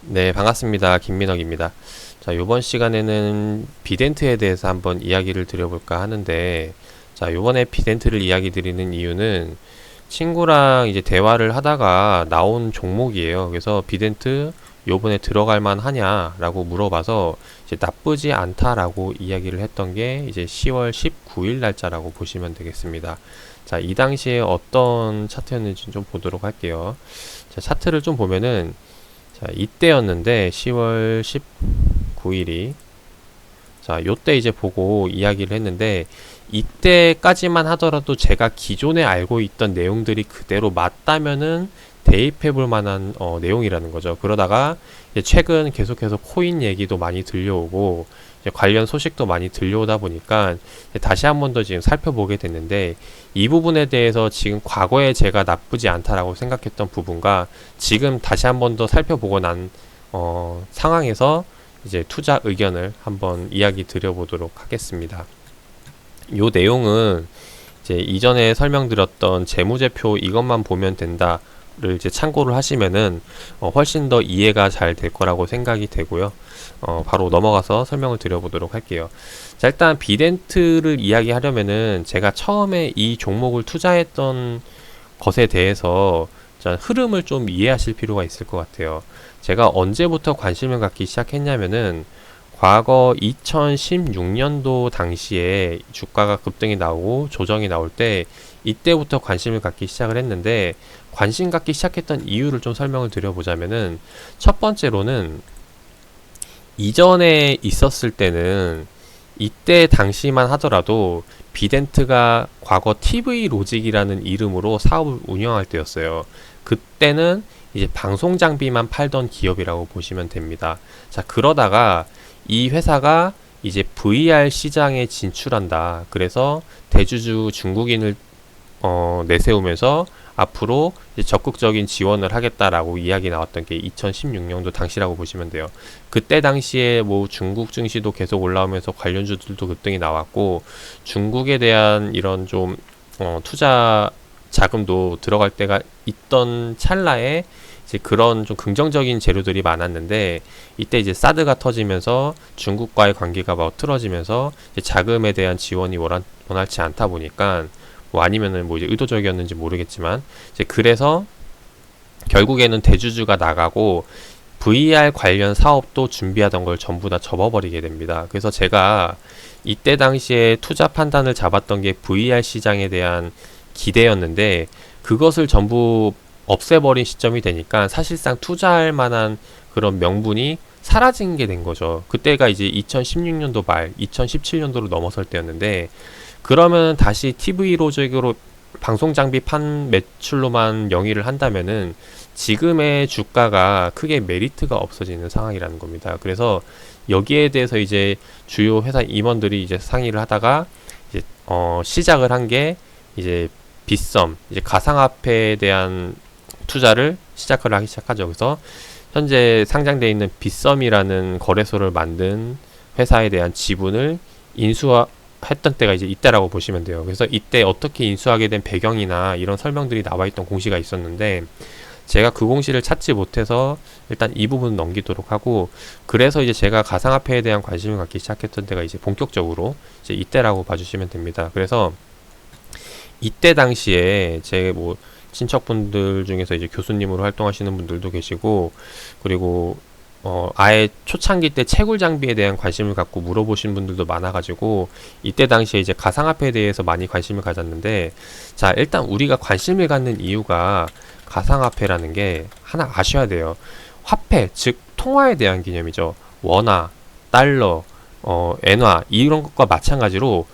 네, 반갑습니다. 김민혁입니다. 자, 이번 시간에는 비덴트에 대해서 한번 이야기를 드려볼까 하는데, 자, 요번에 비덴트를 이야기 드리는 이유는 친구랑 이제 대화를 하다가 나온 종목이에요. 그래서 비덴트 요번에 들어갈 만하냐라고 물어봐서 이제 나쁘지 않다라고 이야기를 했던 게 이제 10월 19일 날짜라고 보시면 되겠습니다. 자, 이 당시에 어떤 차트였는지 좀 보도록 할게요. 자, 차트를 좀 보면은 자, 이때였는데 10월 19일이 자, 요때 이제 보고 이야기를 했는데 이때까지만 하더라도 제가 기존에 알고 있던 내용들이 그대로 맞다면은 대입해 볼 만한 내용이라는 거죠. 그러다가 이제 최근 계속해서 코인 얘기도 많이 들려오고 이제 관련 소식도 많이 들려오다 보니까 다시 한 번 더 지금 살펴보게 됐는데 이 부분에 대해서 지금 과거에 제가 나쁘지 않다라고 생각했던 부분과 지금 다시 한 번 더 살펴보고 난 상황에서 이제 투자 의견을 한번 이야기 드려보도록 하겠습니다. 요 내용은 이제 이전에 설명드렸던 재무제표 이것만 보면 된다를 이제 참고를 하시면은 훨씬 더 이해가 잘 될 거라고 생각이 되고요. 바로 넘어가서 설명을 드려보도록 할게요. 자, 일단 비덴트를 이야기하려면은 제가 처음에 이 종목을 투자했던 것에 대해서 자, 흐름을 좀 이해하실 필요가 있을 것 같아요. 제가 언제부터 관심을 갖기 시작했냐면은 과거 2016년도 당시에 주가가 급등이 나오고 조정이 나올 때 이때부터 관심을 갖기 시작을 했는데 관심 갖기 시작했던 이유를 좀 설명을 드려보자면은 첫 번째로는 이전에 있었을 때는 이때 당시만 하더라도 비덴트가 과거 TV 로직이라는 이름으로 사업을 운영할 때였어요. 그때는 이제 방송 장비만 팔던 기업이라고 보시면 됩니다. 자, 그러다가 이 회사가 이제 VR 시장에 진출한다. 그래서 대주주 중국인을 내세우면서 앞으로 이제 적극적인 지원을 하겠다라고 이야기 나왔던 게 2016년도 당시라고 보시면 돼요. 그때 당시에 뭐 중국 증시도 계속 올라오면서 관련주들도 급등이 나왔고 중국에 대한 이런 좀 투자 자금도 들어갈 때가 있던 찰나에 이제 그런 좀 긍정적인 재료들이 많았는데 이때 이제 사드가 터지면서 중국과의 관계가 막 틀어지면서 이제 자금에 대한 지원이 원활치 않다 보니까 뭐 아니면은 뭐 이제 의도적이었는지 모르겠지만 이제 그래서 결국에는 대주주가 나가고 VR 관련 사업도 준비하던 걸 전부 다 접어버리게 됩니다. 그래서 제가 이때 당시에 투자 판단을 잡았던 게 VR 시장에 대한 기대였는데 그것을 전부 없애버린 시점이 되니까 사실상 투자할 만한 그런 명분이 사라진 게 된 거죠. 그때가 이제 2016년도 말, 2017년도로 넘어설 때였는데 그러면 다시 TV 로직으로 방송 장비 판 매출로만 영위를 한다면은 지금의 주가가 크게 메리트가 없어지는 상황이라는 겁니다. 그래서 여기에 대해서 이제 주요 회사 임원들이 이제 상의를 하다가 이제 시작을 한 게 이제 빗썸, 이제 가상화폐에 대한 투자를 시작을 하기 시작하죠. 그래서 현재 상장되어 있는 빗썸이라는 거래소를 만든 회사에 대한 지분을 인수했던 때가 이제 이때라고 보시면 돼요. 그래서 이때 어떻게 인수하게 된 배경이나 이런 설명들이 나와 있던 공시가 있었는데 제가 그 공시를 찾지 못해서 일단 이 부분 넘기도록 하고 그래서 이제 제가 가상화폐에 대한 관심을 갖기 시작했던 때가 이제 본격적으로 이제 이때라고 봐주시면 됩니다. 그래서 이때 당시에 제 뭐 친척분들 중에서 이제 교수님으로 활동하시는 분들도 계시고 그리고 아예 초창기 때 채굴 장비에 대한 관심을 갖고 물어보신 분들도 많아가지고 이때 당시에 이제 가상화폐에 대해서 많이 관심을 가졌는데 자 일단 우리가 관심을 갖는 이유가 가상화폐라는 게 하나 아셔야 돼요. 화폐 즉 통화에 대한 개념이죠. 원화, 달러, 엔화 이런 것과 마찬가지로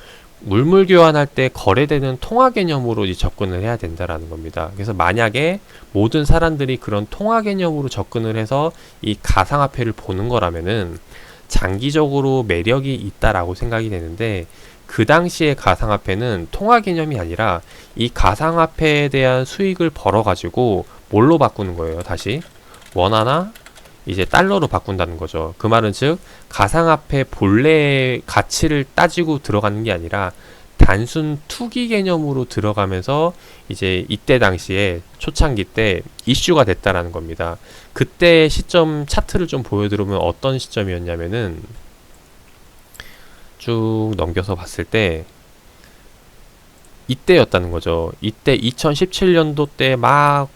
물물 교환할 때 거래되는 통화 개념으로 이제 접근을 해야 된다라는 겁니다. 그래서 만약에 모든 사람들이 그런 통화 개념으로 접근을 해서 이 가상화폐를 보는 거라면은 장기적으로 매력이 있다라고 생각이 되는데 그 당시에 가상화폐는 통화 개념이 아니라 이 가상화폐에 대한 수익을 벌어가지고 뭘로 바꾸는 거예요, 다시? 원화나 이제 달러로 바꾼다는 거죠. 그 말은 즉 가상화폐 본래의 가치를 따지고 들어가는 게 아니라 단순 투기 개념으로 들어가면서 이제 이때 당시에 초창기 때 이슈가 됐다라는 겁니다. 그때 시점 차트를 좀 보여드리면 어떤 시점이었냐면은 쭉 넘겨서 봤을 때 이때였다는 거죠. 이때 2017년도 때 막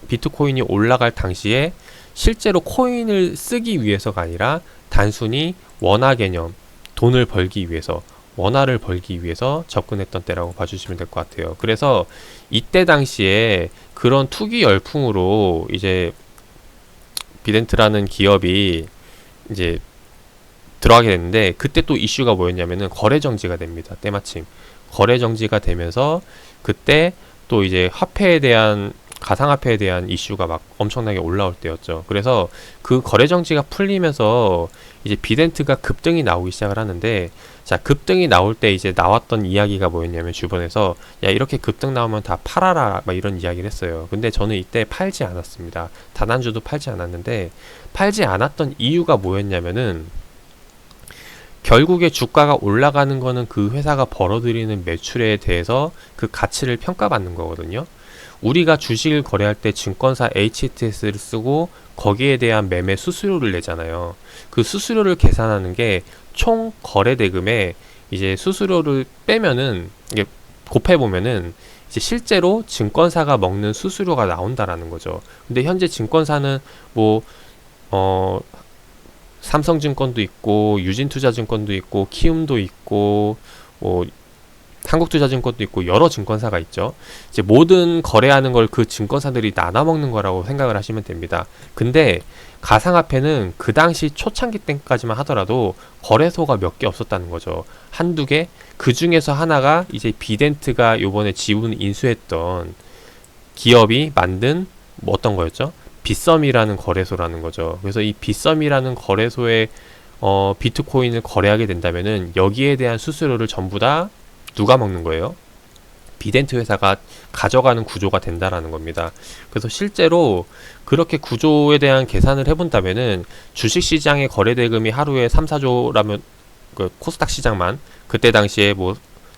비트코인이 올라갈 당시에 실제로 코인을 쓰기 위해서가 아니라 단순히 원화 개념, 돈을 벌기 위해서, 원화를 벌기 위해서 접근했던 때라고 봐주시면 될 것 같아요. 그래서 이때 당시에 그런 투기 열풍으로 이제 비덴트라는 기업이 이제 들어가게 됐는데, 그때 또 이슈가 뭐였냐면은 거래 정지가 됩니다. 때마침 거래 정지가 되면서 그때 또 이제 화폐에 대한, 가상화폐에 대한 이슈가 막 엄청나게 올라올 때였죠. 그래서 그 거래 정지가 풀리면서 이제 비덴트가 급등이 나오기 시작을 하는데, 자, 급등이 나올 때 이제 나왔던 이야기가 뭐였냐면, 주변에서 야, 이렇게 급등 나오면 다 팔아라 막 이런 이야기를 했어요. 근데 저는 이때 팔지 않았습니다. 단 한 주도 팔지 않았는데, 팔지 않았던 이유가 뭐였냐면은, 결국에 주가가 올라가는 거는 그 회사가 벌어들이는 매출에 대해서 그 가치를 평가받는 거거든요. 우리가 주식을 거래할 때 증권사 HTS를 쓰고 거기에 대한 매매 수수료를 내잖아요. 그 수수료를 계산하는 게 총 거래 대금에 이제 수수료를 빼면은, 이게 곱해 보면은 이제 실제로 증권사가 먹는 수수료가 나온다라는 거죠. 근데 현재 증권사는 뭐 삼성증권도 있고 유진투자증권도 있고 키움도 있고 뭐 한국투자증권도 있고 여러 증권사가 있죠. 이제 모든 거래하는 걸 그 증권사들이 나눠먹는 거라고 생각을 하시면 됩니다. 근데 가상화폐는 그 당시 초창기 때까지만 하더라도 거래소가 몇 개 없었다는 거죠. 한두 개? 그 중에서 하나가 이제 비덴트가 요번에 지분 인수했던 기업이 만든 뭐 어떤 거였죠? 빗썸이라는 거래소라는 거죠. 그래서 이 빗썸이라는 거래소에 비트코인을 거래하게 된다면은 여기에 대한 수수료를 전부 다 누가 먹는 거예요? 비덴트 회사가 가져가는 구조가 된다라는 겁니다. 그래서 실제로 그렇게 구조에 대한 계산을 해본다면은 주식시장의 거래대금이 하루에 3, 4조라면 그 코스닥 시장만 그때 당시에 뭐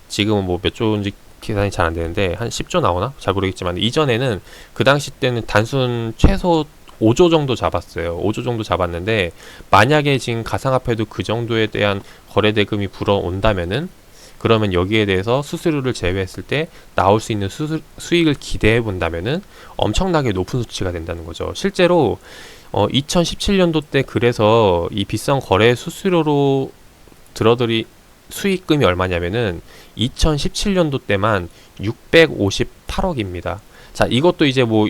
지금은 뭐 몇 조인지 계산이 잘 안 되는데 한 10조 나오나? 잘 모르겠지만 이전에는 그 당시 때는 단순 최소 5조 정도 잡았어요. 5조 정도 잡았는데 만약에 지금 가상화폐도 그 정도에 대한 거래대금이 불어온다면은 그러면 여기에 대해서 수수료를 제외했을 때 나올 수 있는 수익을 기대해 본다면은 엄청나게 높은 수치가 된다는 거죠. 실제로 2017년도 때 그래서 이 비싼 거래 수수료로 들어들이 수익금이 얼마냐면은 2017년도 때만 658억입니다. 자, 이것도 이제 뭐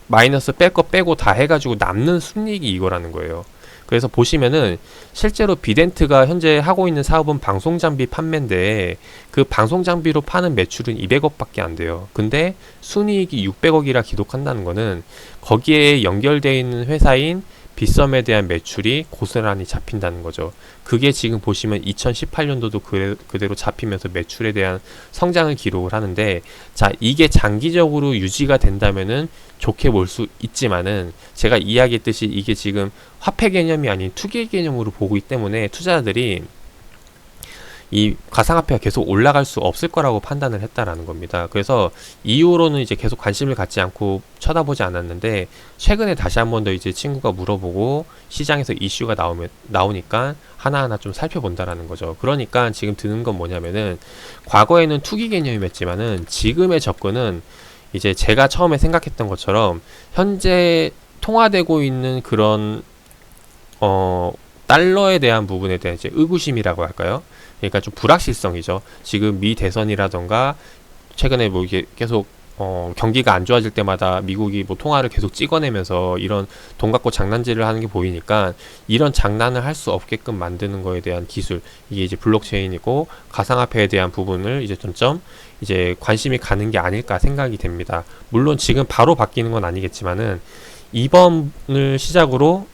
마이너스 뺄 거 빼고 다 해가지고 남는 순이익이 이거라는 거예요. 그래서 보시면은 실제로 비덴트가 현재 하고 있는 사업은 방송장비 판매인데 그 방송장비로 파는 매출은 200억 밖에 안 돼요. 근데 순이익이 600억이라 기록한다는 거는 거기에 연결되어 있는 회사인 빗썸에 대한 매출이 고스란히 잡힌다는 거죠. 그게 지금 보시면 2018년도도 그대로 잡히면서 매출에 대한 성장을 기록을 하는데, 자, 이게 장기적으로 유지가 된다면은 좋게 볼 수 있지만은 제가 이야기했듯이 이게 지금 화폐 개념이 아닌 투기 개념으로 보고 있기 때문에 투자자들이 이 가상화폐가 계속 올라갈 수 없을 거라고 판단을 했다라는 겁니다. 그래서 이후로는 이제 계속 관심을 갖지 않고 쳐다보지 않았는데 최근에 다시 한 번 더 이제 친구가 물어보고 시장에서 이슈가 나오니까 하나하나 좀 살펴본다라는 거죠. 그러니까 지금 드는 건 뭐냐면은 과거에는 투기 개념이었지만은 지금의 접근은 이제 제가 처음에 생각했던 것처럼 현재 통화되고 있는 그런 달러에 대한 부분에 대한 이제 의구심이라고 할까요? 그러니까 좀 불확실성이죠. 지금 미 대선이라던가 최근에 뭐 이게 계속 경기가 안 좋아질 때마다 미국이 뭐 통화를 계속 찍어내면서 이런 돈 갖고 장난질을 하는 게 보이니까 이런 장난을 할 수 없게끔 만드는 거에 대한 기술, 이게 이제 블록체인이고 가상화폐에 대한 부분을 이제 점점 이제 관심이 가는 게 아닐까 생각이 됩니다. 물론 지금 바로 바뀌는 건 아니겠지만은 이번을 시작으로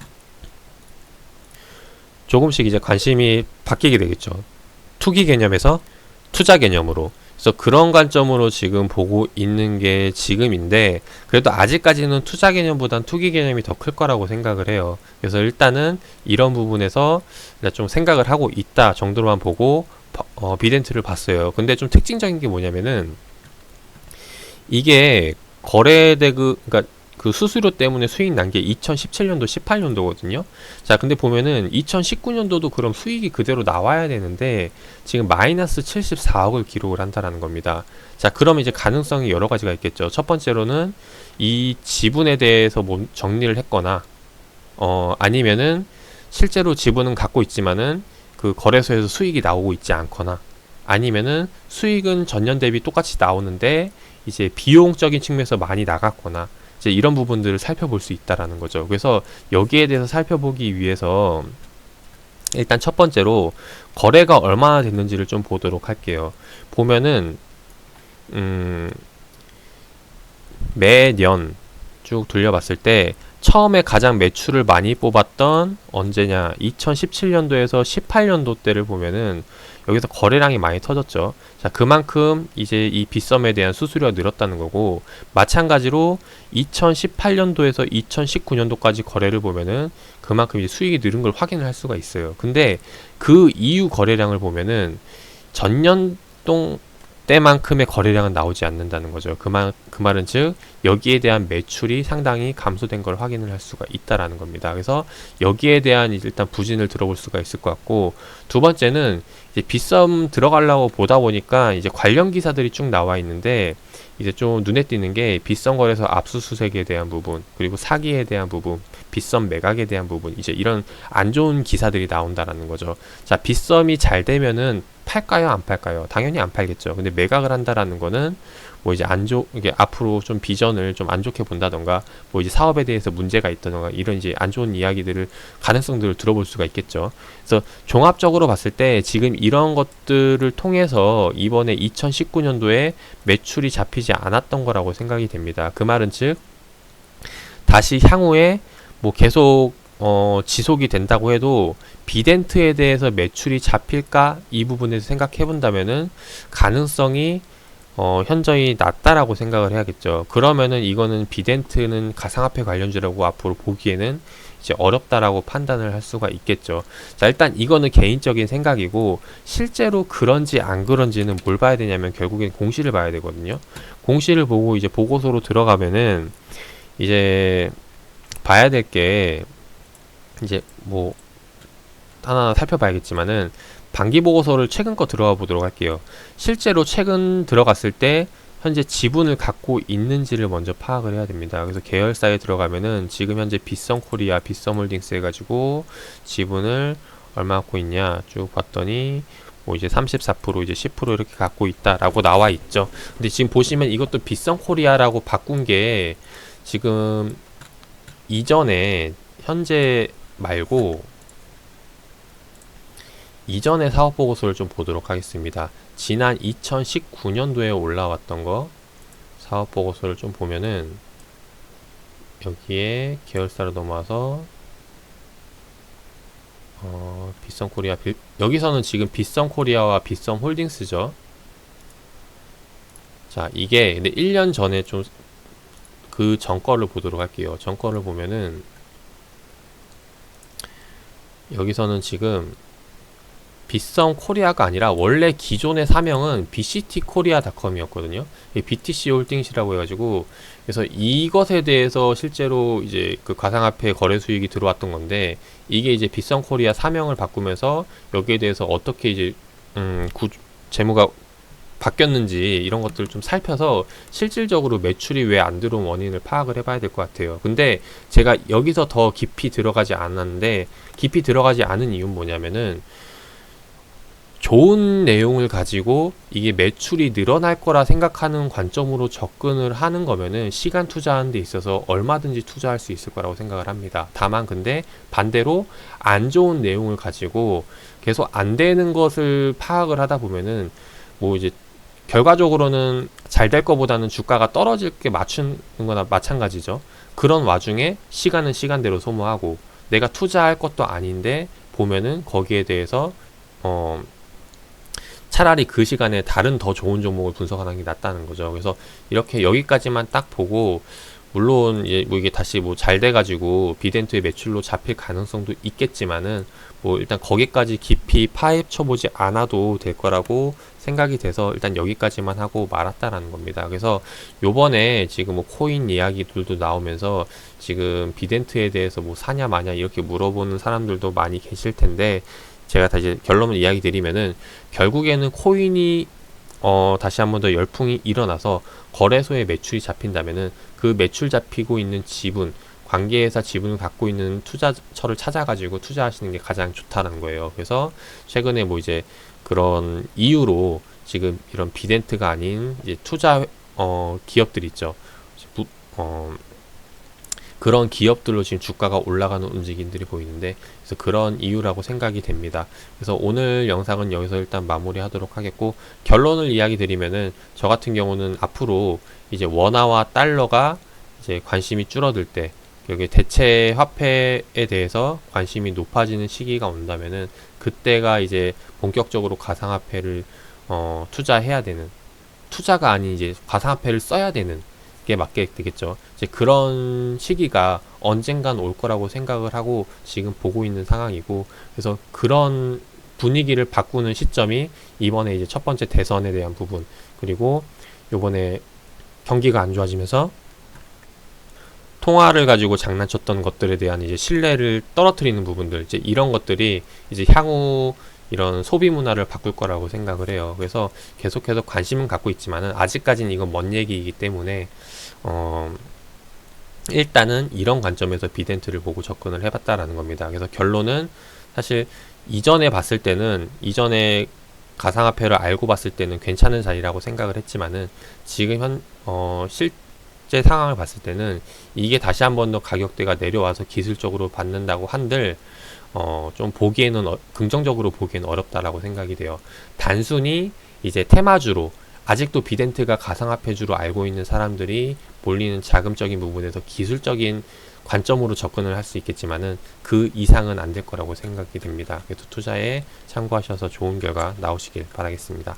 조금씩 이제 관심이 바뀌게 되겠죠. 투기 개념에서 투자 개념으로. 그래서 그런 관점으로 지금 보고 있는 게 지금인데, 그래도 아직까지는 투자 개념보단 투기 개념이 더 클 거라고 생각을 해요. 그래서 일단은 이런 부분에서 좀 생각을 하고 있다 정도로만 보고 비덴트를 봤어요. 근데 좀 특징적인 게 뭐냐면은 이게 거래대금, 그러니까 그 수수료 때문에 수익 난 게 2017년도, 18년도거든요. 자, 근데 보면은 2019년도도 그럼 수익이 그대로 나와야 되는데 지금 마이너스 74억을 기록을 한다라는 겁니다. 자, 그럼 이제 가능성이 여러 가지가 있겠죠. 첫 번째로는 이 지분에 대해서 뭐 정리를 했거나, 아니면은 실제로 지분은 갖고 있지만은 그 거래소에서 수익이 나오고 있지 않거나, 아니면은 수익은 전년 대비 똑같이 나오는데 이제 비용적인 측면에서 많이 나갔거나, 이제 이런 부분들을 살펴볼 수 있다라는 거죠. 그래서 여기에 대해서 살펴보기 위해서 일단 첫 번째로 거래가 얼마나 됐는지를 좀 보도록 할게요. 보면은 매년 쭉 돌려봤을 때 처음에 가장 매출을 많이 뽑았던 언제냐, 2017년도에서 18년도 때를 보면은 여기서 거래량이 많이 터졌죠. 자, 그만큼 이제 이 빗썸에 대한 수수료가 늘었다는 거고, 마찬가지로 2018년도에서 2019년도까지 거래를 보면은 그만큼 이제 수익이 늘은 걸 확인을 할 수가 있어요. 근데 그 이후 거래량을 보면은 전년동 때만큼의 거래량은 나오지 않는다는 거죠. 그 말은 즉 여기에 대한 매출이 상당히 감소된 걸 확인을 할 수가 있다라는 겁니다. 그래서 여기에 대한 일단 부진을 들어볼 수가 있을 것 같고, 두 번째는 이제 빗썸 들어가려고 보다 보니까 이제 관련 기사들이 쭉 나와 있는데 이제 좀 눈에 띄는 게 빗썸 거래소 압수수색에 대한 부분, 그리고 사기에 대한 부분, 빗썸 매각에 대한 부분, 이제 이런 안 좋은 기사들이 나온다라는 거죠. 자, 빗썸이 잘 되면은 팔까요, 안 팔까요? 당연히 안 팔겠죠. 근데 매각을 한다라는 거는 뭐 이제 이게 앞으로 좀 비전을 좀 안 좋게 본다던가, 뭐 이제 사업에 대해서 문제가 있다던가, 이런 이제 안 좋은 이야기들을, 가능성들을 들어볼 수가 있겠죠. 그래서 종합적으로 봤을 때 지금 이런 것들을 통해서 이번에 2019년도에 매출이 잡히지 않았던 거라고 생각이 됩니다. 그 말은 즉 다시 향후에 뭐 계속 지속이 된다고 해도 비덴트에 대해서 매출이 잡힐까, 이 부분에서 생각해 본다면은 가능성이 현저히 낮다라고 생각을 해야겠죠. 그러면은 이거는 비덴트는 가상화폐 관련주라고 앞으로 보기에는 이제 어렵다라고 판단을 할 수가 있겠죠. 자, 일단 이거는 개인적인 생각이고, 실제로 그런지 안 그런지는 뭘 봐야 되냐면 결국엔 공시를 봐야 되거든요. 공시를 보고 이제 보고서로 들어가면은 이제 봐야 될 게 이제 뭐 하나 살펴봐야겠지만은, 반기 보고서를 최근 거 들어가 보도록 할게요. 실제로 최근 들어갔을 때 현재 지분을 갖고 있는지를 먼저 파악을 해야 됩니다. 그래서 계열사에 들어가면은 지금 현재 빗썸 코리아, 빗썸 홀딩스 해가지고 지분을 얼마 갖고 있냐 쭉 봤더니 뭐 이제 34% 이제 10% 이렇게 갖고 있다라고 나와 있죠. 근데 지금 보시면 이것도 빗썸 코리아라고 바꾼 게 지금 이전에, 현재 말고 이전의 사업보고서를 좀 보도록 하겠습니다. 지난 2019년도에 올라왔던 거 사업보고서를 좀 보면은 여기에 계열사로 넘어와서 빗썸 코리아, 여기서는 지금 빗썸 코리아와 빗썸 홀딩스죠. 자, 이게 근데 1년 전에 좀 그 전거를 보도록 할게요. 전거를 보면은 여기서는 지금 빗썸 코리아가 아니라 원래 기존의 사명은 BCT 코리아닷컴이었거든요. BTC 홀딩이라고 해가지고, 그래서 이것에 대해서 실제로 이제 그 가상화폐 거래 수익이 들어왔던 건데, 이게 이제 빗썸 코리아 사명을 바꾸면서 여기에 대해서 어떻게 이제 재무가 바뀌었는지 이런 것들을 좀 살펴서 실질적으로 매출이 왜 안 들어온 원인을 파악을 해봐야 될 것 같아요. 근데 제가 여기서 더 깊이 들어가지 않았는데, 깊이 들어가지 않은 이유는 뭐냐면은 좋은 내용을 가지고 이게 매출이 늘어날 거라 생각하는 관점으로 접근을 하는 거면은 시간 투자하는 데 있어서 얼마든지 투자할 수 있을 거라고 생각을 합니다. 다만 근데 반대로 안 좋은 내용을 가지고 계속 안 되는 것을 파악을 하다 보면은 뭐 이제 결과적으로는 잘 될 거보다는 주가가 떨어질 게 맞추는 거나 마찬가지죠. 그런 와중에 시간은 시간대로 소모하고 내가 투자할 것도 아닌데 보면은 거기에 대해서 차라리 그 시간에 다른 더 좋은 종목을 분석하는 게 낫다는 거죠. 그래서 이렇게 여기까지만 딱 보고 물론 뭐 이게 다시 뭐 잘 돼가지고 비덴트의 매출로 잡힐 가능성도 있겠지만은 뭐 일단 거기까지 깊이 파헤쳐보지 않아도 될 거라고 생각이 돼서 일단 여기까지만 하고 말았다라는 겁니다. 그래서 요번에 지금 뭐 코인 이야기들도 나오면서 지금 비덴트에 대해서 뭐 사냐 마냐 이렇게 물어보는 사람들도 많이 계실 텐데, 제가 다시 결론을 이야기 드리면은 결국에는 코인이 다시 한번 더 열풍이 일어나서 거래소에 매출이 잡힌다면은 그 매출 잡히고 있는 지분, 관계회사 지분을 갖고 있는 투자처를 찾아가지고 투자하시는 게 가장 좋다는 거예요. 그래서 최근에 뭐 이제 그런 이유로 지금 이런 비덴트가 아닌 이제 투자 기업들 있죠. 그런 기업들로 지금 주가가 올라가는 움직임들이 보이는데, 그래서 그런 이유라고 생각이 됩니다. 그래서 오늘 영상은 여기서 일단 마무리 하도록 하겠고, 결론을 이야기 드리면은 저 같은 경우는 앞으로 이제 원화와 달러가 이제 관심이 줄어들 때, 여기 대체 화폐에 대해서 관심이 높아지는 시기가 온다면은 그때가 이제 본격적으로 가상화폐를 투자해야 되는, 투자가 아닌 이제 가상화폐를 써야 되는 게 맞게 되겠죠. 이제 그런 시기가 언젠간 올 거라고 생각을 하고 지금 보고 있는 상황이고, 그래서 그런 분위기를 바꾸는 시점이 이번에 이제 첫 번째 대선에 대한 부분, 그리고 요번에 경기가 안 좋아지면서 통화를 가지고 장난쳤던 것들에 대한 이제 신뢰를 떨어뜨리는 부분들, 이제 이런 것들이 이제 향후 이런 소비 문화를 바꿀 거라고 생각을 해요. 그래서 계속해서 관심은 갖고 있지만은 아직까지는 이건 먼 얘기이기 때문에 일단은 이런 관점에서 비덴트를 보고 접근을 해봤다라는 겁니다. 그래서 결론은 사실 이전에 봤을 때는, 이전에 가상화폐를 알고 봤을 때는 괜찮은 자리라고 생각을 했지만은 지금 실제 상황을 봤을 때는 이게 다시 한 번 더 가격대가 내려와서 기술적으로 받는다고 한들 좀 보기에는 긍정적으로 보기에는 어렵다라고 생각이 돼요. 단순히 이제 테마주로, 아직도 비덴트가 가상화폐주로 알고 있는 사람들이 몰리는 자금적인 부분에서 기술적인 관점으로 접근을 할 수 있겠지만은 그 이상은 안 될 거라고 생각이 됩니다. 그래서 투자에 참고하셔서 좋은 결과 나오시길 바라겠습니다.